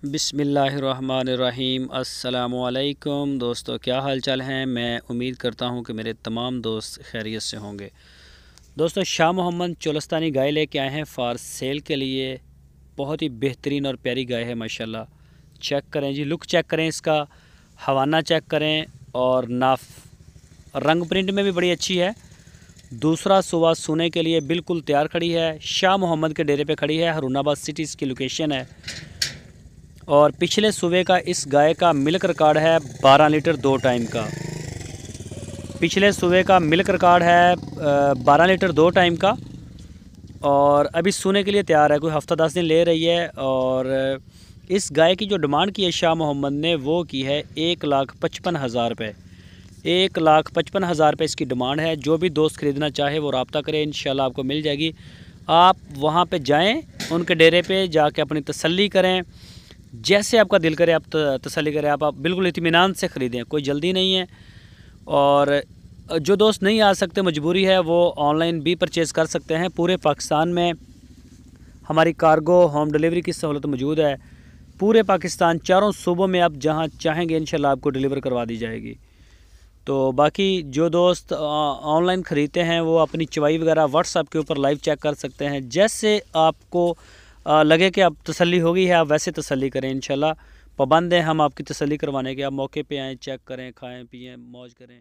बिस्मिल्लाहिर्रहमानिर्रहीम। अस्सलामुअलैकुम दोस्तों, क्या हाल चाल हैं। मैं उम्मीद करता हूं कि मेरे तमाम दोस्त खैरियत से होंगे। दोस्तों, शाह मोहम्मद चोलस्तानी गाय लेके आए हैं फॉर सेल के लिए। बहुत ही बेहतरीन और प्यारी गाय है माशाल्लाह। चेक करें जी, लुक चेक करें, इसका हवाना चेक करें और नाफ रंग प्रिंट में भी बड़ी अच्छी है। दूसरा सुबह सोने के लिए बिल्कुल तैयार खड़ी है। शाह मोहम्मद के डेरे पे खड़ी है। हरूनाबाद सिटी इसकी लोकेशन है। और पिछले सुबह का इस गाय का मिल्क रिकॉर्ड है 12 लीटर 2 टाइम का। पिछले सुबह का मिल्क रिकॉर्ड है 12 लीटर 2 टाइम का। और अभी सोने के लिए तैयार है, कोई हफ्ता 10 दिन ले रही है। और इस गाय की जो डिमांड की है शाह मोहम्मद ने, वो की है 1,55,000 रुपये। 1,55,000 रुपये इसकी डिमांड है। जो भी दोस्त ख़रीदना चाहे वो रब्ता करे, इंशाल्लाह आपको मिल जाएगी। आप वहाँ पे जाएं, उनके डेरे पे जाके अपनी तसल्ली करें। जैसे आपका दिल करे आप तसल्ली करें। आप बिल्कुल इत्मीनान से ख़रीदें, कोई जल्दी नहीं है। और जो दोस्त नहीं आ सकते, मजबूरी है, वो ऑनलाइन भी परचेज़ कर सकते हैं। पूरे पाकिस्तान में हमारी कार्गो होम डिलीवरी की सहूलत मौजूद है। पूरे पाकिस्तान चारों सूबों में आप जहां चाहेंगे इंशाल्लाह आपको डिलीवर करवा दी जाएगी। तो बाकी जो दोस्त ऑनलाइन ख़रीदते हैं वो अपनी चवाई वगैरह व्हाट्सएप के ऊपर लाइव चेक कर सकते हैं। जैसे आपको लगे कि अब तसल्ली हो गई है, आप वैसे तसल्ली करें। इंशाल्लाह पाबंद हैं हम आपकी तसल्ली करवाने के। आप मौके पे आएँ, चेक करें, खाएं पिएं, मौज करें।